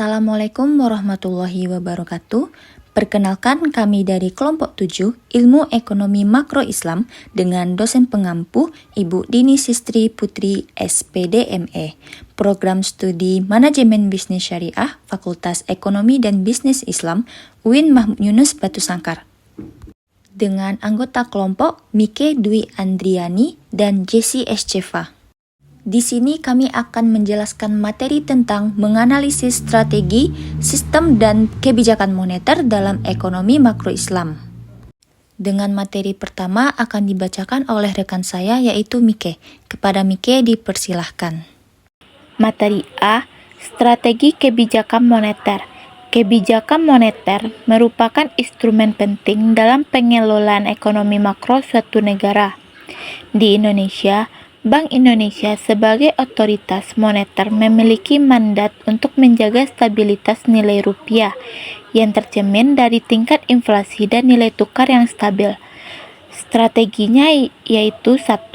Assalamualaikum warahmatullahi wabarakatuh. Perkenalkan kami dari kelompok 7 Ilmu Ekonomi Makro Islam dengan dosen pengampu Ibu Dini Sistri Putri SPDME, Program Studi Manajemen Bisnis Syariah, Fakultas Ekonomi dan Bisnis Islam, UIN Mahmud Yunus Batu Sangkar. Dengan anggota kelompok Mike Dwi Andriani dan Jesse Escheva. Di sini kami akan menjelaskan materi tentang menganalisis strategi, sistem, dan kebijakan moneter dalam ekonomi makro Islam. Dengan materi pertama akan dibacakan oleh rekan saya yaitu Mike. Kepada Mike dipersilahkan. Materi A, strategi kebijakan moneter. Kebijakan moneter merupakan instrumen penting dalam pengelolaan ekonomi makro suatu negara. Di Indonesia, Bank Indonesia sebagai otoritas moneter memiliki mandat untuk menjaga stabilitas nilai rupiah yang tercermin dari tingkat inflasi dan nilai tukar yang stabil. Strateginya yaitu 1.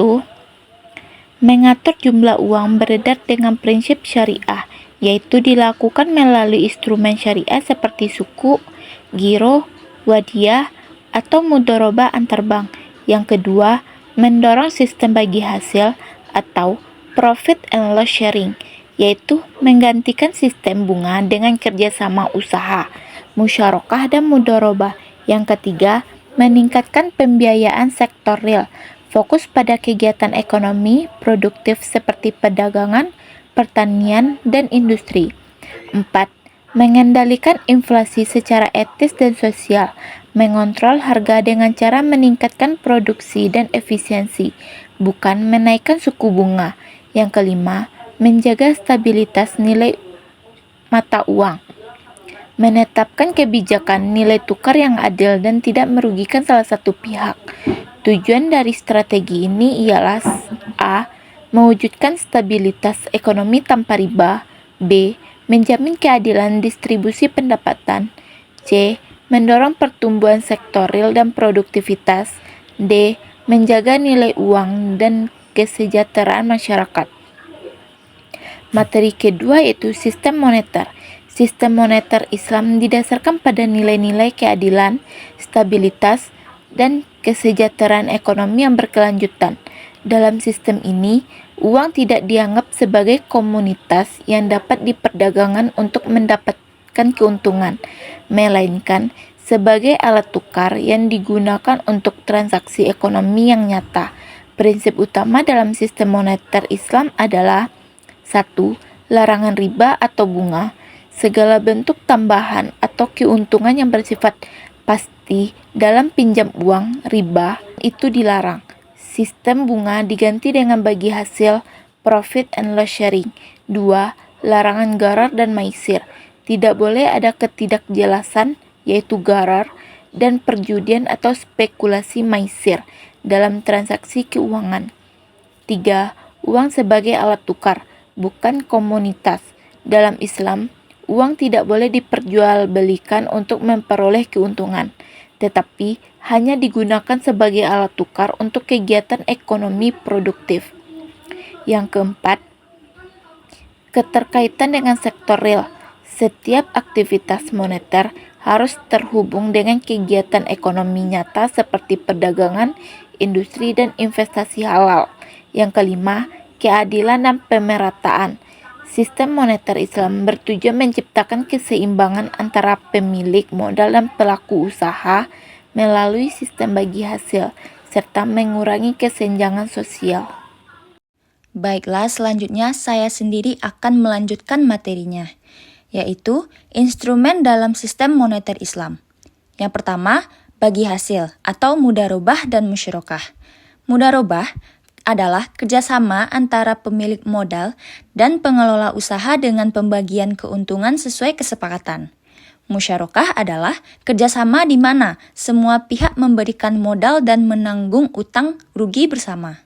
Mengatur jumlah uang beredar dengan prinsip syariah, yaitu dilakukan melalui instrumen syariah seperti suku, giro, wadiyah, atau mudharabah antar bank. Yang kedua, mendorong sistem bagi hasil atau profit and loss sharing, yaitu menggantikan sistem bunga dengan kerjasama usaha, musyarakah dan mudharabah. Yang ketiga, meningkatkan pembiayaan sektor real, fokus pada kegiatan ekonomi produktif seperti perdagangan, pertanian, dan industri. 4. Mengendalikan inflasi secara etis dan sosial, mengontrol harga dengan cara meningkatkan produksi dan efisiensi, bukan menaikkan suku bunga. Yang kelima, menjaga stabilitas nilai mata uang, menetapkan kebijakan nilai tukar yang adil dan tidak merugikan salah satu pihak. Tujuan dari strategi ini ialah A. Mewujudkan stabilitas ekonomi tanpa riba. B. Menjamin keadilan distribusi pendapatan. C. Mendorong pertumbuhan sektor real dan produktivitas. D. Menjaga nilai uang dan kesejahteraan masyarakat. Materi kedua yaitu sistem moneter. Sistem moneter Islam didasarkan pada nilai-nilai keadilan, stabilitas, dan kesejahteraan ekonomi yang berkelanjutan. Dalam sistem ini, uang tidak dianggap sebagai komoditas yang dapat diperdagangkan untuk mendapatkan keuntungan, melainkan sebagai alat tukar yang digunakan untuk transaksi ekonomi yang nyata. Prinsip utama dalam sistem moneter Islam adalah 1. Larangan riba atau bunga. Segala bentuk tambahan atau keuntungan yang bersifat pasti dalam pinjam uang, riba, itu dilarang. Sistem bunga diganti dengan bagi hasil, profit and loss sharing. 2. Larangan gharar dan maisir. Tidak boleh ada ketidakjelasan, yaitu gharar, dan perjudian atau spekulasi maisir dalam transaksi keuangan. 3. Uang sebagai alat tukar, bukan komoditas. Dalam Islam, uang tidak boleh diperjualbelikan untuk memperoleh keuntungan, tetapi hanya digunakan sebagai alat tukar untuk kegiatan ekonomi produktif. Yang keempat, keterkaitan dengan sektor real. Setiap aktivitas moneter harus terhubung dengan kegiatan ekonomi nyata seperti perdagangan, industri, dan investasi halal. Yang kelima, keadilan dan pemerataan. Sistem moneter Islam bertujuan menciptakan keseimbangan antara pemilik modal dan pelaku usaha melalui sistem bagi hasil, serta mengurangi kesenjangan sosial. Baiklah, selanjutnya saya sendiri akan melanjutkan materinya, yaitu instrumen dalam sistem moneter Islam. Yang pertama, bagi hasil atau mudharabah dan musyarakah. Mudharabah adalah kerjasama antara pemilik modal dan pengelola usaha dengan pembagian keuntungan sesuai kesepakatan. Musyarakah adalah kerjasama di mana semua pihak memberikan modal dan menanggung utang rugi bersama.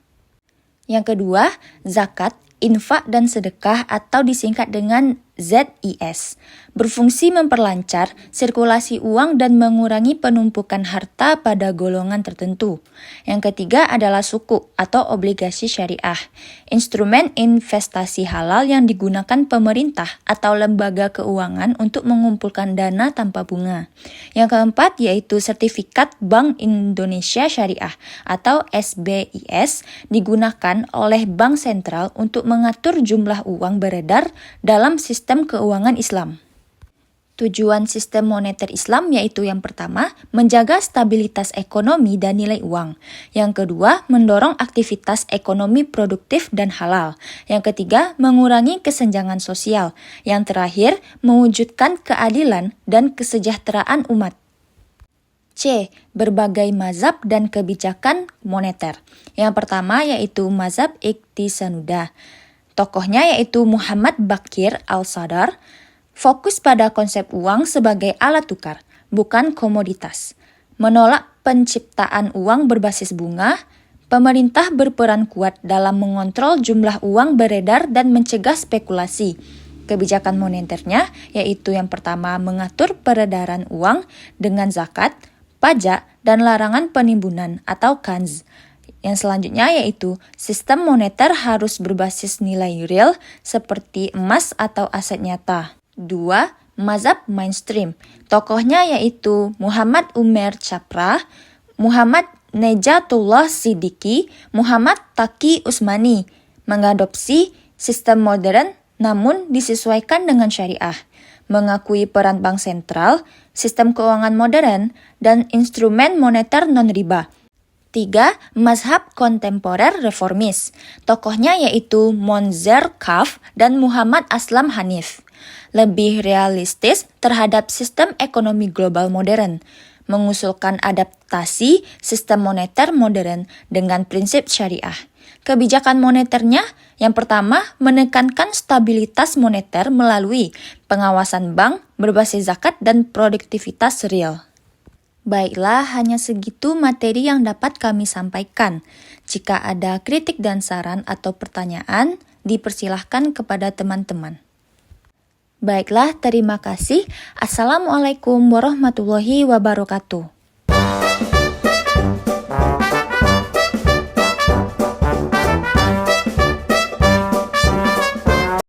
Yang kedua, zakat, infak, dan sedekah atau disingkat dengan ZIS, berfungsi memperlancar sirkulasi uang dan mengurangi penumpukan harta pada golongan tertentu. Yang ketiga adalah sukuk atau obligasi syariah, instrumen investasi halal yang digunakan pemerintah atau lembaga keuangan untuk mengumpulkan dana tanpa bunga. Yang keempat yaitu sertifikat Bank Indonesia Syariah atau SBIS, digunakan oleh Bank Sentral untuk mengatur jumlah uang beredar dalam sistem keuangan Islam. Tujuan sistem moneter Islam yaitu yang pertama, menjaga stabilitas ekonomi dan nilai uang. Yang kedua, mendorong aktivitas ekonomi produktif dan halal. Yang ketiga, mengurangi kesenjangan sosial. Yang terakhir, mewujudkan keadilan dan kesejahteraan umat. C. Berbagai mazhab dan kebijakan moneter. Yang pertama yaitu mazhab Iqtisanuddha. Tokohnya yaitu Muhammad Baqir Al-Sadar, fokus pada konsep uang sebagai alat tukar, bukan komoditas. Menolak penciptaan uang berbasis bunga, pemerintah berperan kuat dalam mengontrol jumlah uang beredar dan mencegah spekulasi. Kebijakan moneternya yaitu yang pertama mengatur peredaran uang dengan zakat, pajak, dan larangan penimbunan atau kanz. Yang selanjutnya yaitu sistem moneter harus berbasis nilai real seperti emas atau aset nyata. 2. Mazhab mainstream. Tokohnya yaitu Muhammad Umar Chapra, Muhammad Nejatullah Siddiqi, Muhammad Taqi Usmani. Mengadopsi sistem modern namun disesuaikan dengan syariah. Mengakui peran bank sentral, sistem keuangan modern, dan instrumen moneter non-riba. 3. Mazhab kontemporer reformis. Tokohnya yaitu Monzer Kaf dan Muhammad Aslam Hanif. Lebih realistis terhadap sistem ekonomi global modern. Mengusulkan adaptasi sistem moneter modern dengan prinsip syariah. Kebijakan moneternya yang pertama menekankan stabilitas moneter melalui pengawasan bank berbasis zakat dan produktivitas real. Baiklah, hanya segitu materi yang dapat kami sampaikan. Jika ada kritik dan saran atau pertanyaan, dipersilahkan kepada teman-teman. Baiklah, terima kasih. Assalamualaikum warahmatullahi wabarakatuh.